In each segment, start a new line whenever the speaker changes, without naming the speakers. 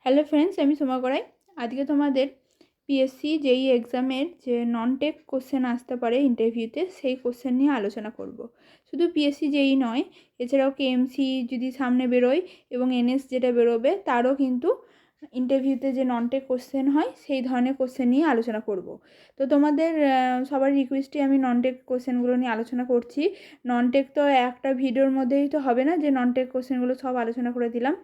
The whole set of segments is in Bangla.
হ্যালো ফ্রেন্ডস, আমি সোমা গড়াই। আজকে তোমাদের পিএসসি জেই এক্সামের যে নন টেক কোশ্চেন আসতে পারে ইন্টারভিউতে, সেই কোশ্চেন নিয়ে আলোচনা করব। শুধু পিএসসি জেই নয়, এছাড়াও কেএমসি যদি সামনে বেরোয় এবং এনএস যেটা বেরোবে তারও কিন্তু ইন্টারভিউতে যে নন টেক কোশ্চেন হয় সেই ধরনের কোশ্চেন নিয়ে আলোচনা করব। তো তোমাদের সবার রিকোয়েস্টে আমি নন টেক কোশ্চেনগুলো নিয়ে আলোচনা করছি। নন টেক তো একটা ভিডিওর মধ্যেই তো হবে না যে নন টেক কোশ্চেনগুলো সব আলোচনা করে দিলাম।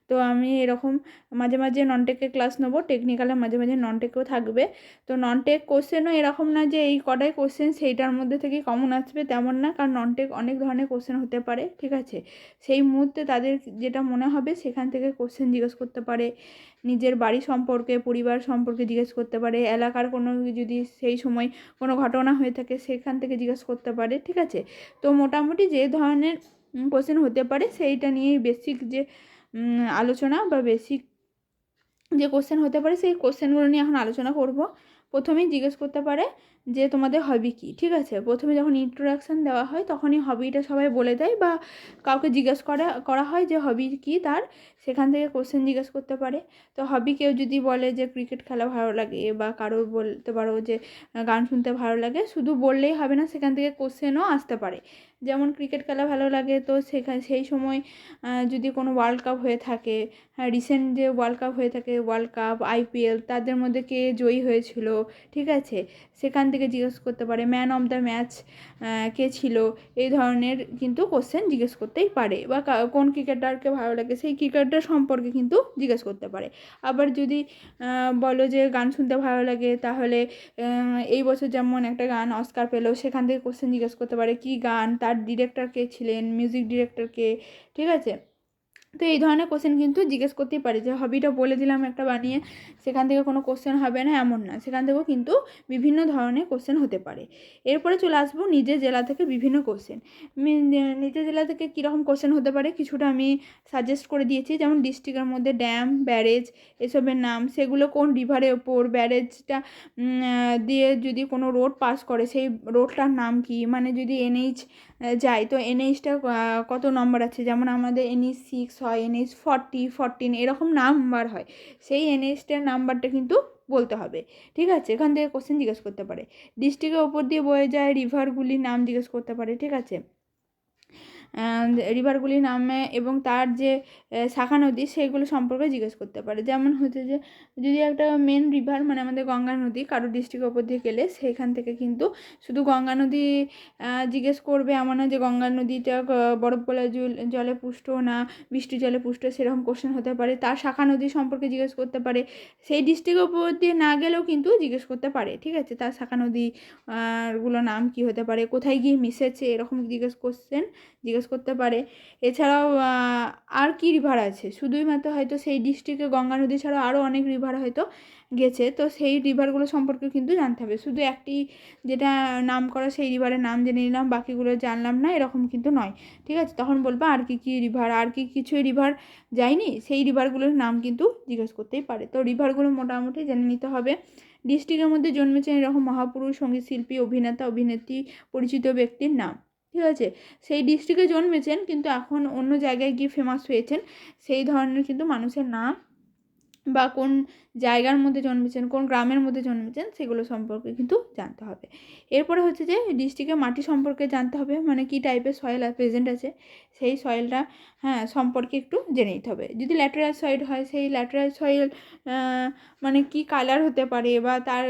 তো আমি এরকম মাঝে মাঝে নন টেকের ক্লাস নেবো, টেকনিক্যালে মাঝে মাঝে নন টেকও থাকবে। তো নন টেক কোশ্চেনও এরকম না যে এই কটাই কোশ্চেন সেইটার মধ্যে থেকে কমন আসবে, তেমন না। কারণ নন টেক অনেক ধরনের কোশ্চেন হতে পারে, ঠিক আছে। সেই মুহূর্তে তাদের যেটা মনে হবে সেখান থেকে কোশ্চেন জিজ্ঞেস করতে পারে। নিজের বাড়ি সম্পর্কে, পরিবার সম্পর্কে জিজ্ঞেস করতে পারে। এলাকার কোনো যদি সেই সময় কোনো ঘটনা হয়ে থাকে সেখান থেকে জিজ্ঞেস করতে পারে, ঠিক আছে। তো মোটামুটি যে ধরনের কোশ্চেন হতে পারে সেইটা নিয়েই বেসিক যে আলোচনা বা বেসিক যে কোশ্চেন হতে পারে সেই কোশ্চেনগুলো নিয়ে এখন আলোচনা করব। প্রথমেই জিজ্ঞেস করতে পারে যে তোমাদের হবি কী, ঠিক আছে। প্রথমে যখন ইন্ট্রোডাকশান দেওয়া হয় তখনই হবিটা সবাই বলে দেয়, বা কাউকে জিজ্ঞেস করা হয় যে হবি কী তার, সেখান থেকে কোশ্চেন জিজ্ঞেস করতে পারে। তো হবি কেউ যদি বলে যে ক্রিকেট খেলা ভালো লাগে, বা কারোর বলতে পারো যে গান শুনতে ভালো লাগে, শুধু বললেই হবে না, সেখান থেকে কোশ্চেনও আসতে পারে। যেমন ক্রিকেট খেলা ভালো লাগে, তো সেই সময় যদি কোনো ওয়ার্ল্ড কাপ হয়ে থাকে, হ্যাঁ, রিসেন্ট যে ওয়ার্ল্ড কাপ হয়ে থাকে, ওয়ার্ল্ড কাপ, আইপিএল, তাদের মধ্যে কে জয়ী হয়েছিল, ঠিক আছে, সেখান থেকে জিজ্ঞেস করতে পারে। ম্যান অফ দ্য ম্যাচ কে ছিল, এই ধরনের কিন্তু কোশ্চেন জিজ্ঞেস করতেই পারে। বা কোন ক্রিকেটারকে ভালো লাগে সেই ক্রিকেটার সম্পর্কে কিন্তু জিজ্ঞেস করতে পারে। আবার যদি বলো যে গান শুনতে ভালো লাগে, তাহলে এই বছর যেমন একটা গান অস্কার পেলো, সেখান থেকে কোশ্চেন জিজ্ঞেস করতে পারে কী গান, তার ডিরেক্টর কে ছিলেন, মিউজিক ডিরেক্টর কে, ঠিক আছে। তো এই ধরনের কোশ্চেন কিন্তু জিজ্ঞেস করতেই পারে। যে হবিটা বলে দিলাম একটা বানিয়ে, সেখান থেকে কোনো কোশ্চেন হবে না এমন না, সেখান থেকেও কিন্তু বিভিন্ন ধরনের কোশ্চেন হতে পারে। এরপরে চলে আসবো নিজের জেলা থেকে বিভিন্ন কোশ্চেন। নিজের জেলা থেকে কীরকম কোশ্চেন হতে পারে কিছুটা আমি সাজেস্ট করে দিয়েছি। যেমন ডিস্ট্রিক্টের মধ্যে ড্যাম, ব্যারেজ এসবের নাম, সেগুলো কোন রিভারের ওপর, ব্যারেজটা দিয়ে যদি কোনো রোড পাস করে সেই রোডটার নাম কি, মানে যদি এনএইচ যায় তো এনএইচটা কত নম্বর আছে। যেমন আমাদের NH6 হয়, NH40, 14 এরকম নাম্বার হয়, সেই এনএইচটার নাম্বারটা কিন্তু বলতে হবে, ঠিক আছে। এখান থেকে কোশ্চেন জিজ্ঞেস করতে পারে। ডিস্ট্রিক্টের ওপর দিয়ে বয়ে যায় রিভারগুলির নাম জিজ্ঞেস করতে পারে, ঠিক আছে। রিভারগুলির নামে এবং তার যে শাখা নদী সেগুলো সম্পর্কে জিজ্ঞেস করতে পারে। যেমন হচ্ছে যে যদি একটা মেন রিভার, মানে আমাদের গঙ্গা নদী, কারো ডিস্ট্রিক্টের ওপর দিয়ে গেলে সেখান থেকে কিন্তু শুধু গঙ্গা নদী জিজ্ঞেস করবে এমন না যে গঙ্গা নদীটা বরফ গলা জলে পুষ্ট না বৃষ্টি জলে পুষ্ট, সেরকম কোশ্চেন হতে পারে। তার শাখা নদী সম্পর্কে জিজ্ঞেস করতে পারে। সেই ডিস্ট্রিক্টের ওপর দিয়ে না গেলেও কিন্তু জিজ্ঞেস করতে পারে, ঠিক আছে। তার শাখা নদী গুলোর নাম কি হতে পারে, কোথায় গিয়ে মিশেছে, এরকম কোশ্চেন জিজ্ঞেস করতে পারে। এছাড়াও আর কি রিভার আছে, শুধুই মাত্র হয়তো সেই ডিস্ট্রিক্টে গঙ্গা নদী ছাড়াও আরও অনেক রিভার হয়তো গেছে, তো সেই রিভারগুলো সম্পর্কে কিন্তু জানতে হবে। শুধু একটি যেটা নাম করা সেই রিভারের নাম জেনে নিলাম, বাকিগুলো জানলাম না, এরকম কিন্তু নয়, ঠিক আছে। তখন বলবো আর কি কি রিভার, আর কি কিছু রিভার যায়নি, সেই রিভারগুলোর নাম কিন্তু জিজ্ঞেস করতেই পারে। তো রিভারগুলো মোটামুটি জেনে নিতে হবে। ডিস্ট্রিক্টের মধ্যে জন্মেছেন এরকম মহাপুরুষ, সঙ্গীত শিল্পী, অভিনেতা, অভিনেত্রী, পরিচিত ব্যক্তির নাম, ঠিক আছে। সেই ডিস্ট্রিক্টে জন্মেছেন কিন্তু এখন অন্য জায়গায় গিয়ে ফেমাস হয়েছেন, সেই ধরনের কিন্তু মানুষের নাম, বা কোন জায়গার মধ্যে জন্মেছেন, কোন গ্রামের মধ্যে জন্মেছেন, সেগুলো সম্পর্কে কিন্তু জানতে হবে। এরপরে হচ্ছে যে ডিস্ট্রিক্টের মাটি সম্পর্কে জানতে হবে, মানে কী টাইপের সয়েল প্রেজেন্ট আছে সেই সয়েলটা, হ্যাঁ, সম্পর্কে একটু জেনে নিতে হবে। যদি ল্যাটেরাইট সয়েল হয়, সেই ল্যাটেরাইট সয়েল মানে কি কালার হতে পারে, বা তার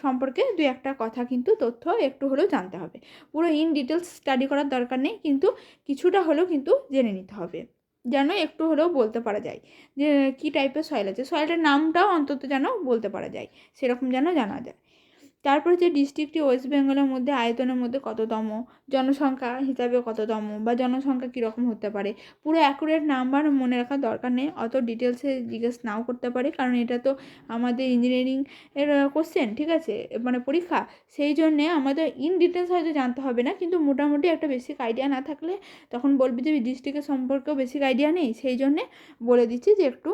সম্পর্কে দু একটা কথা কিন্তু তথ্য একটু হলেও জানতে হবে। পুরো ইন ডিটেলস স্টাডি করার দরকার নেই, কিন্তু কিছুটা হলেও কিন্তু জেনে নিতে হবে, যেন একটু হলেও বলতে পারা যায় যে কী টাইপের সয়েল আছে, সয়েলটার নামটাও অন্তত যেন বলতে পারা যায়, সেরকম যেন জানা যায়। তারপরে যে ডিস্ট্রিক্টটি ওয়েস্ট বেঙ্গলের মধ্যে আয়তনের মধ্যে কততম, জনসংখ্যা হিসাবে কততম, বা জনসংখ্যা কীরকম হতে পারে, পুরো অ্যাকুরেট নাম্বার মনে রাখার দরকার নেই, অত ডিটেলসে জিজ্ঞেস নাও করতে পারে, কারণ এটা তো আমাদের ইঞ্জিনিয়ারিং এর কোশ্চেন, ঠিক আছে, মানে পরীক্ষা। সেই জন্যে আমাদের ইন ডিটেলস হয়তো জানতে হবে না, কিন্তু মোটামুটি একটা বেসিক আইডিয়া না থাকলে তখন বলবে যে ডিস্ট্রিক্টের সম্পর্কেও বেসিক আইডিয়া নেই, সেই জন্যে বলে দিচ্ছি যে একটু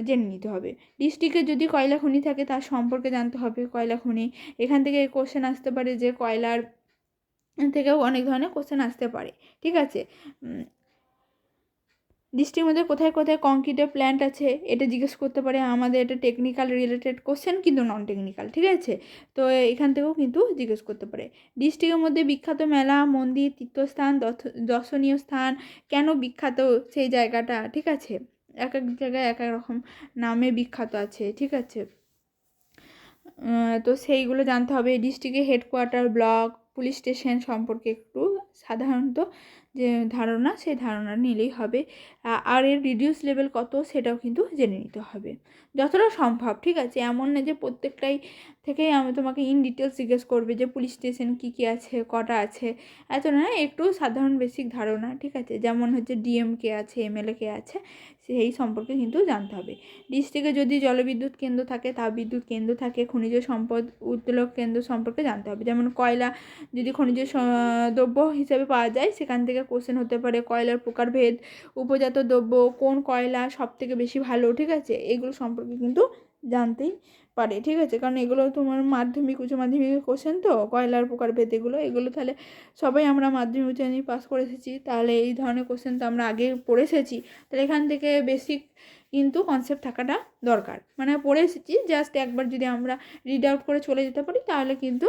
জেনে নিতে হবে। ডিস্ট্রিক্টে যদি কয়লা খনি থাকে তার সম্পর্কে জানতে হবে, কয়লা খনি, এখান থেকে কোশ্চেন আসতে পারে যে কয়লার থেকেও অনেক ধরনের কোশ্চেন আসতে পারে, ঠিক আছে। ডিস্ট্রিক্টের মধ্যে কোথায় কোথায় কংক্রিটের প্ল্যান্ট আছে এটা জিজ্ঞেস করতে পারে আমাদের, এটা টেকনিক্যাল রিলেটেড কোশ্চেন কিন্তু নন টেকনিক্যাল, ঠিক আছে। তো এখান থেকেও কিন্তু জিজ্ঞেস করতে পারে। ডিস্ট্রিক্টের মধ্যে বিখ্যাত মেলা, মন্দির, তীর্থস্থান, দর্শনীয় স্থান, কেন বিখ্যাত সেই জায়গাটা, ঠিক আছে। এক এক জায়গায় এক এক রকম নামে বিখ্যাত আছে, ঠিক আছে। তো সেইগুলো জানতে হবে। ডিস্ট্রিক্টের হেডকোয়ার্টার, ব্লক, পুলিশ স্টেশন সম্পর্কে একটু সাধারণত যে ধারণা, সেই ধারণা নিলেই হবে। আর এর রিডিউস লেভেল কত সেটাও কিন্তু জেনে নিতে হবে যতটা সম্ভব, ঠিক আছে। এমন না যে প্রত্যেকটাই থেকেই আমি তোমাকে ইন ডিটেলস জিজ্ঞেস করবে যে পুলিশ স্টেশন কী কী আছে, কটা আছে, এত না, একটু সাধারণ বেসিক ধারণা, ঠিক আছে। যেমন হচ্ছে ডিএম কে আছে, এমএলএ কে আছে, সেই সম্পর্কে কিন্তু জানতে হবে। ডিস্ট্রিক্টে যদি জলবিদ্যুৎ কেন্দ্র থাকে, তাপবিদ্যুৎ কেন্দ্র থাকে, খনিজ সম্পদ উত্তোলক কেন্দ্র সম্পর্কে জানতে হবে। যেমন কয়লা যদি খনিজ দ্রব্য হিসেবে পাওয়া যায়, সেখান থেকে কোশ্চেন হতে পারে কয়লার প্রকারভেদ, উপজাত দ্রব্য, কোন কয়লা সব থেকে বেশি ভালো, ঠিক আছে। এগুলো সম্পর্কে কিন্তু জানতেই পারে, ঠিক আছে। কারণ এগুলো তোমার মাধ্যমিক উচ্চ মাধ্যমিকের কোশ্চেন, তো কয়লার প্রকারভেদ এগুলো তাহলে সবাই আমরা মাধ্যমিক উচ্চ মাধ্যমিক পাস করে এসেছি, তাহলে এই ধরনের কোশ্চেন তো আমরা আগে পড়ে এসেছি। তাহলে এখান থেকে বেসিক কিন্তু কনসেপ্ট থাকাটা দরকার, মানে পড়ে এসেছি, জাস্ট একবার যদি আমরা রিড আউট করে চলে যেতে পারি তাহলে কিন্তু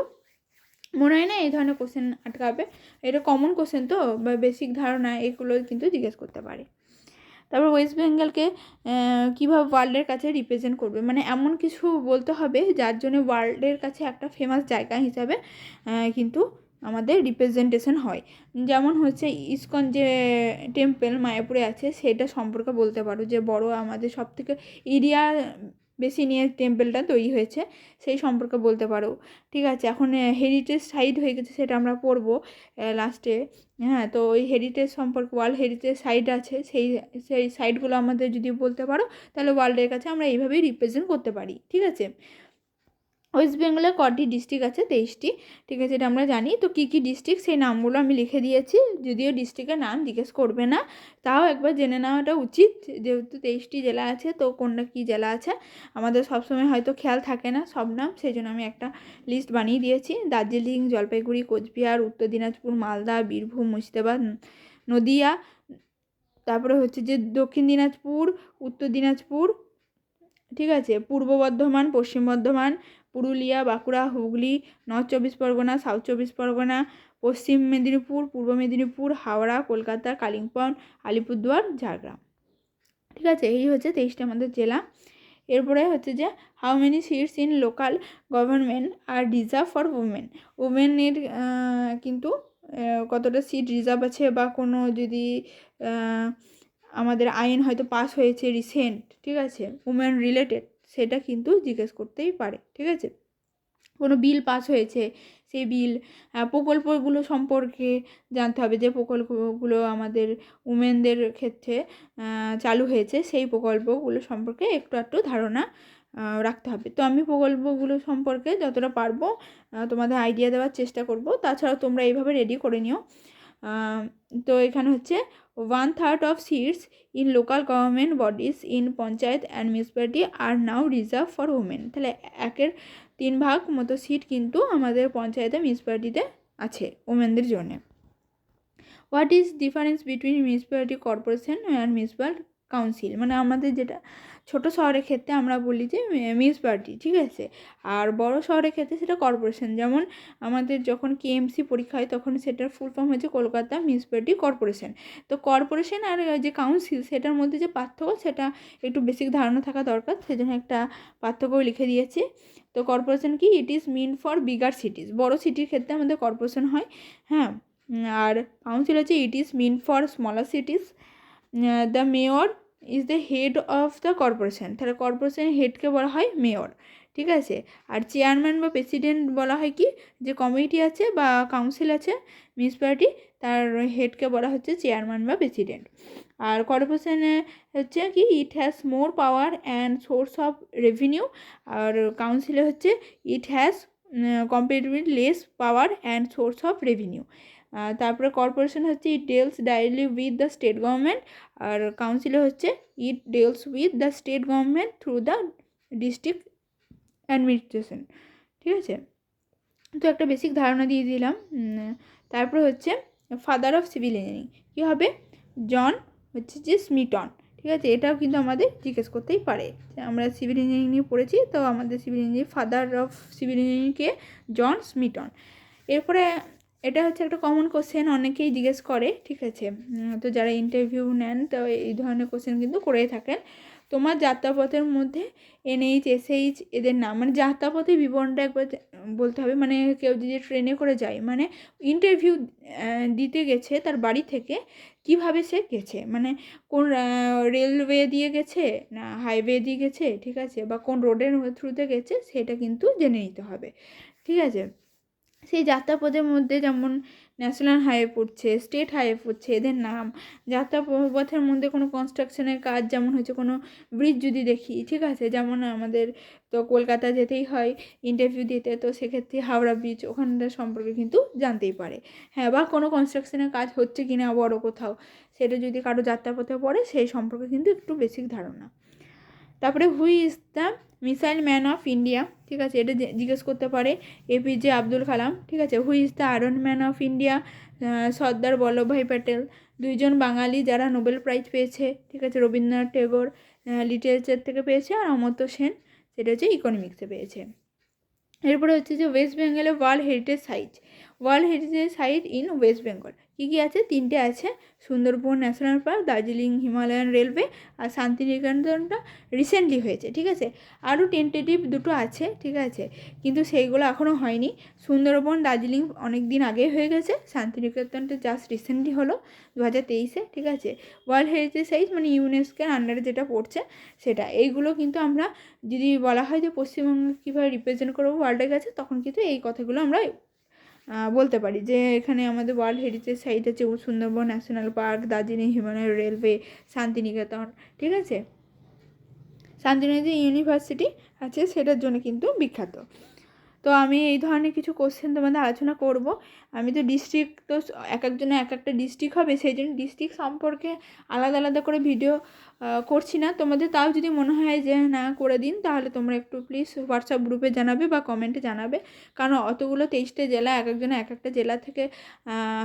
মনে হয় না এই ধরনের কোশ্চেন আটকাবে। এটা কমন কোশ্চেন তো, বা বেসিক ধারণা, এগুলো কিন্তু জিজ্ঞেস করতে পারে। তারপর ওয়েস্ট বেঙ্গলকে কীভাবে ওয়ার্ল্ডের কাছে রিপ্রেজেন্ট করবে, মানে এমন কিছু বলতে হবে যার জন্য ওয়ার্ল্ডের কাছে একটা ফেমাস জায়গা হিসাবে কিন্তু আমাদের রিপ্রেজেন্টেশন হয়। যেমন হচ্ছে ইসকন যে টেম্পল মায়াপুরে আছে, সেটা সম্পর্কে বলতে পারো যে বড় আমাদের সবথেকে এরিয়া বেশি নিয়ে টেম্পলটা তৈরি হয়েছে, সেই সম্পর্কে বলতে পারো, ঠিক আছে। এখন হেরিটেজ সাইট হয়ে গেছে, সেটা আমরা পড়বো লাস্টে। হ্যাঁ, তো ওই হেরিটেজ সম্পর্কে, ওয়ার্ল্ড হেরিটেজ সাইট আছে, সেই সেই সাইটগুলো আমাদের যদি বলতে পারো তাহলে ওয়ার্ল্ডের কাছে আমরা এইভাবেই রিপ্রেজেন্ট করতে পারি, ঠিক আছে। ওয়েস্ট বেঙ্গলে কটি ডিস্ট্রিক্ট আছে? 23টি, ঠিক আছে, এটা আমরা জানি। তো কী কী ডিস্ট্রিক্ট সেই নামগুলো আমি লিখে দিয়েছি, যদিও ডিস্ট্রিক্টের নাম জিজ্ঞেস করবে না, তাও একবার জেনে নেওয়াটা উচিত, যেহেতু 23টি জেলা আছে, তো কোনটা কী জেলা আছে আমাদের সবসময় হয়তো খেয়াল থাকে না সব নাম, সেই জন্য আমি একটা লিস্ট বানিয়ে দিয়েছি। দার্জিলিং, জলপাইগুড়ি, কোচবিহার, উত্তর দিনাজপুর, মালদা, বীরভূম, মুর্শিদাবাদ, নদিয়া, তারপরে হচ্ছে যে দক্ষিণ দিনাজপুর, উত্তর দিনাজপুর, ঠিক আছে, পূর্ব বর্ধমান, পশ্চিম বর্ধমান, পুরুলিয়া, বাঁকুড়া, হুগলি, নর্থ চব্বিশ পরগনা, সাউথ চব্বিশ পরগনা, পশ্চিম মেদিনীপুর, পূর্ব মেদিনীপুর, হাওড়া, কলকাতা, কালিম্পং, আলিপুরদুয়ার, ঝাড়গ্রাম, ঠিক আছে। এই হচ্ছে 23টা আমাদের জেলা। এরপরে হচ্ছে যে how many seats in local government are reserve for women. উমেনের কিন্তু কতটা সিট রিজার্ভ আছে, বা কোনো যদি আমাদের আইন হয়তো পাস হয়েছে রিসেন্ট, ঠিক আছে, উমেন রিলেটেড, সেটা কিন্তু জিজ্ঞেস করতেই পারে, ঠিক আছে। কোনো বিল পাস হয়েছে, সেই বিল, প্রকল্পগুলো সম্পর্কে জানতে হবে, যে প্রকল্পগুলো আমাদের উমেনদের ক্ষেত্রে চালু হয়েছে, সেই প্রকল্পগুলো সম্পর্কে একটু একটু ধারণা রাখতে হবে। তো আমি প্রকল্পগুলো সম্পর্কে যতটা পারবো তোমাদের আইডিয়া দেওয়ার চেষ্টা করব। তাছাড়াও তোমরা এইভাবে রেডি করে নিও। তো এখানে হচ্ছে 1/3 of seats in local government bodies in panchayat and municipality আর নাও রিজার্ভ ফর উমেন। তাহলে 1/3 মতো সিট কিন্তু আমাদের পঞ্চায়েতে, মিউনিসিপ্যালিটিতে আছে উমেনদের জন্যে। What is difference between municipality corporation and municipal council, মানে আমাদের যেটা ছোটো শহরের ক্ষেত্রে আমরা বলি যে মিউনিসিপ্যালিটি, ঠিক আছে, আর বড় শহরের ক্ষেত্রে সেটা কর্পোরেশন। যেমন আমাদের যখন কেএমসি পরীক্ষা হয় তখন সেটার ফুল ফর্ম হচ্ছে কলকাতা মিউনিসিপ্যালিটি কর্পোরেশন। তো কর্পোরেশন আর যে কাউন্সিল, সেটার মধ্যে যে পার্থক্য, সেটা একটু বেসিক ধারণা থাকা দরকার, সেজন্য একটা পার্থক্য লিখে দিয়েছি। তো কর্পোরেশন কি? It is mean for bigger cities, বড় সিটির ক্ষেত্রে আমাদের কর্পোরেশন হয়, হ্যাঁ। আর কাউন্সিল হচ্ছে it is mean for smaller cities. The mayor is the head of the corporation, তাহলে কর্পোরেশনের হেডকে বলা হয় মেয়র, ঠিক আছে। আর চেয়ারম্যান বা প্রেসিডেন্ট বলা হয় কি, যে কমিটি আছে বা কাউন্সিল আছে মিউনিসিপ্যালিটি, তার হেডকে বলা হচ্ছে চেয়ারম্যান বা প্রেসিডেন্ট। আর কর্পোরেশনে হচ্ছে কি, it has more power and source of revenue. আর কাউন্সিলে হচ্ছে it has comparatively less power and source of revenue. তারপরে কর্পোরেশন হচ্ছে it deals directly with the state government. আর কাউন্সিলে হচ্ছে it deals with the state government through the district administration, ঠিক আছে। তো একটা বেসিক ধারণা দিয়ে দিলাম। তারপর হচ্ছে ফাদার অফ সিভিল ইঞ্জিনিয়ারিং কী হবে? জন হচ্ছে যে স্মিটন, ঠিক আছে। এটাও কিন্তু আমাদের জিজ্ঞেস করতেই পারে। আমরা সিভিল ইঞ্জিনিয়ারিং নিয়ে পড়েছি, তো আমাদের civil engineering father of civil ইঞ্জিনিয়ারিংকে জন স্মিটন। এরপরে এটা হচ্ছে একটা কমন কোশ্চেন, অনেকেই জিজ্ঞেস করে, ঠিক আছে। তো যারা ইন্টারভিউ নেন তো এই ধরনের কোশ্চেন কিন্তু করেই থাকেন। তোমার যাত্রাপথের মধ্যে NH SH এদের নাম, মানে যাত্রাপথের বিবরণটা একবার বলতে হবে। মানে কেউ যদি ট্রেনে করে যায়, মানে ইন্টারভিউ দিতে গেছে তার বাড়ি থেকে, কিভাবে সে গেছে, মানে কোন রেলওয়ে দিয়ে গেছে না হাইওয়ে দিয়ে গেছে, ঠিক আছে, বা কোন রোডের থ্রুতে গেছে, সেটা কিন্তু জেনে নিতে হবে, ঠিক আছে। সেই যাত্রাপথের মধ্যে যেমন ন্যাশনাল হাইওয়ে পড়ছে, স্টেট হাইওয়ে পড়ছে, এদের নাম। যাত্রাপথের মধ্যে কোনো কনস্ট্রাকশনের কাজ যেমন হচ্ছে কোনো ব্রিজ যদি দেখি, ঠিক আছে, যেমন আমাদের তো কলকাতা যেতেই হয় ইন্টারভিউ দিতে, তো সেক্ষেত্রে হাওড়া ব্রিজ ওখানটার সম্পর্কে কিন্তু জানতেই পারে। হ্যাঁ, বা কোনো কনস্ট্রাকশনের কাজ হচ্ছে কি না বড় কোথাও, সেটা যদি কারো যাত্রাপথে পড়ে সেই সম্পর্কে কিন্তু একটু বেসিক ধারণা। তারপরে হুই is the missile man of India, ঠিক আছে, এটা জিজ্ঞেস করতে পারে। APJ আব্দুল কালাম, ঠিক আছে। Who is the iron man of India, Sardar Vallabhbhai Patel. দুইজন বাঙালি যারা নোবেল প্রাইজ পেয়েছে, ঠিক আছে, রবীন্দ্রনাথ টেগোর লিটারেচার থেকে পেয়েছে, আর অমর্ত্য সেন সেটা হচ্ছে ইকোনমিক্সে পেয়েছে। এরপরে হচ্ছে যে ওয়েস্ট বেঙ্গলে world heritage site in West Bengal কী কী আছে? 3টে আছে, Sundarban national park, Darjeeling Himalayan railway, আর শান্তিনিকেতনটা রিসেন্টলি হয়েছে, ঠিক আছে। আরও টেন্টেটিভ 2টো আছে, ঠিক আছে, কিন্তু সেইগুলো এখনও হয়নি। সুন্দরবন দার্জিলিং অনেক দিন আগে হয়ে গেছে, শান্তিনিকেতনটা জাস্ট রিসেন্টলি হলো 2023-এ, ঠিক আছে। ওয়ার্ল্ড হেরিটেজ সাইট মানে ইউনেস্কোর আন্ডারে যেটা পড়ছে সেটা। এইগুলো কিন্তু আমরা যদি বলা হয় যে পশ্চিমবঙ্গ কীভাবে রিপ্রেজেন্ট করবো ওয়ার্ল্ডের কাছে, তখন কিন্তু এই কথাগুলো আমরা বলতে পারি যে এখানে আমাদের ওয়ার্ল্ড হেরিটেজ সাইট আছে Sundarban national park, Darjeeling Himalayan railway, Shantiniketan, ঠিক আছে। শান্তিনিকেতন ইউনিভার্সিটি আছে, সেটার জন্য কিন্তু বিখ্যাত। তো আমি এই ধরনের কিছু কোশ্চেন তোমাদের আলোচনা করব। আমি তো ডিস্ট্রিক্ট, তো এক একজনের এক একটা ডিস্ট্রিক্ট হবে, সেই জন্য ডিস্ট্রিক্ট সম্পর্কে আলাদা আলাদা করে ভিডিও করছি না। তোমাদের তাও যদি মনে হয় যে না করে দিন, তাহলে তোমরা একটু প্লিজ হোয়াটসঅ্যাপ গ্রুপে জানাবে বা কমেন্টে জানাবে। কারণ অতগুলো 23টে জেলা, এক একজনের এক একটা জেলা থেকে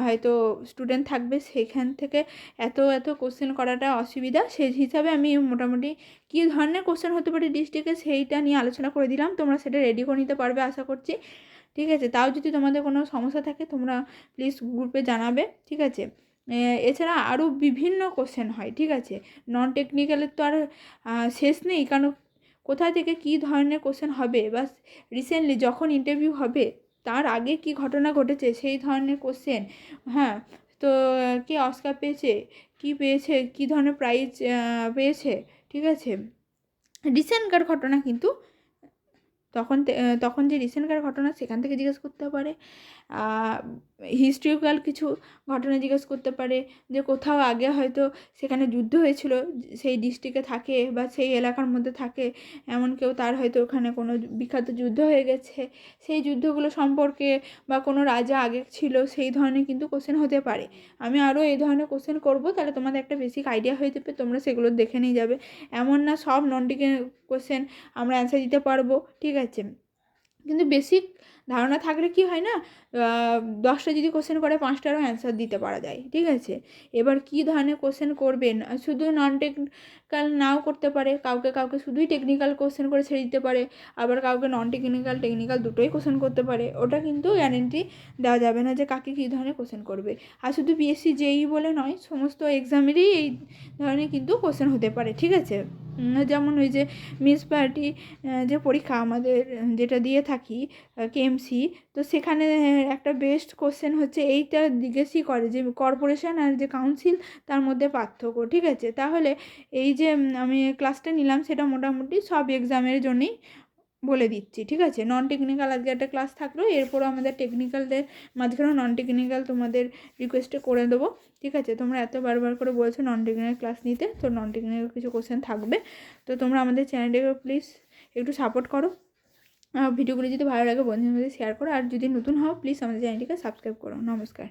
হয়তো স্টুডেন্ট থাকবে, সেইখান থেকে এত এত কোশ্চেন করাটা অসুবিধা। সেই হিসাবে আমি মোটামুটি কী ধরনের কোশ্চেন হতে পারে ডিস্ট্রিক্টে সেইটা নিয়ে আলোচনা করে দিলাম। তোমরা সেটা রেডি করে নিতে পারবে আশা করছি, ঠিক আছে। তাও যদি তোমাদের কোনো সমস্যা থাকে তোমরা প্লিজ গ্রুপে জানাবে, ঠিক আছে। এছাড়া আরও বিভিন্ন কোশ্চেন হয়, ঠিক আছে। নন টেকনিক্যালের তো আর শেষ নেই, কারণ কোথা থেকে কী ধরনের কোশ্চেন হবে, বা রিসেন্টলি যখন ইন্টারভিউ হবে তার আগে কি ঘটনা ঘটেছে সেই ধরনের কোশ্চেন। হ্যাঁ, তো কে অস্কার পেয়েছে, কি পেয়েছে, কী ধরনের প্রাইজ পেয়েছে, ঠিক আছে। রিসেন্টকার ঘটনা কিন্তু তখন যে রিসেন্টকার ঘটনা সেখান থেকে জিজ্ঞেস করতে পারে। হিস্ট্রিক্যাল কিছু ঘটনা জিজ্ঞেস করতে পারে, যে কোথাও আগে হয়তো সেখানে যুদ্ধ হয়েছিল, সেই ডিস্ট্রিক্টে থাকে বা সেই এলাকার মধ্যে থাকে এমন কেউ, তার হয়তো ওখানে কোনো বিখ্যাত যুদ্ধ হয়ে গেছে, সেই যুদ্ধগুলো সম্পর্কে, বা কোনো রাজা আগে ছিল, সেই ধরনের কিন্তু কোশ্চেন হতে পারে। আমি আরও এই ধরনের কোশ্চেন করব, তাহলে তোমাদের একটা বেসিক আইডিয়া হয়ে যাবে, তোমরা সেগুলো দেখে নিয়ে যাবে। এমন না সব নন টেকনিক্যাল কোশ্চেন আমরা অ্যান্সার দিতে পারবো, ঠিক আছে, কিন্তু বেসিক ধারণা থাকলে কি হয় না, 10টা যদি কোশ্চেন করে 5টারও অ্যান্সার দিতে পারা যায়, ঠিক আছে। এবার কি ধরনের কোশ্চেন করবেন, শুধু নন টেকনিক্যাল নাও করতে পারে, কাউকে কাউকে শুধুই টেকনিক্যাল কোশ্চেন করে ছেড়ে দিতে পারে, আবার কাউকে নন টেকনিক্যাল টেকনিক্যাল দুটোই কোশ্চেন করতে পারে। ওটা কিন্তু গ্যারেন্টি দেওয়া যাবে না যে কাকে কী ধরনের কোশ্চেন করবে। আর শুধু PSC JEE বলে নয়, সমস্ত এক্সামেরই এই ধরনের কিন্তু কোশ্চেন হতে পারে, ঠিক আছে। যেমন ওই যে মিউনিসিপ্যালিটি যে পরীক্ষা আমাদের যেটা দিয়ে থাকি KMC, তো সেখানে একটা বেস্ট কোশ্চেন হচ্ছে এইটা জিজ্ঞেসই করে যে কর্পোরেশন আর যে কাউন্সিল তার মধ্যে পার্থক্য, ঠিক আছে। তাহলে এই যে আমি ক্লাসটা নিলাম সেটা মোটামুটি সব এক্সামের জন্যই বলে দিচ্ছি, ঠিক আছে। নন টেকনিক্যাল আজকে একটা ক্লাস থাকলো, এরপরও আমাদের টেকনিক্যালদের মাঝখানেও নন টেকনিক্যাল তোমাদের রিকোয়েস্টে করে দেবো, ঠিক আছে। তোমরা এত বারবার করে বলছো নন টেকনিক্যাল ক্লাস নিতে, তো নন টেকনিক্যাল কিছু কোশ্চেন থাকবে। তো তোমরা আমাদের চ্যানেলটাকে প্লিজ একটু সাপোর্ট করো, ভিডিওগুলি যদি ভালো লাগে বন্ধুদের মধ্যে শেয়ার করো, আর যদি নতুন হও প্লিজ আমাদের চ্যানেলটিকে সাবস্ক্রাইব করো। নমস্কার।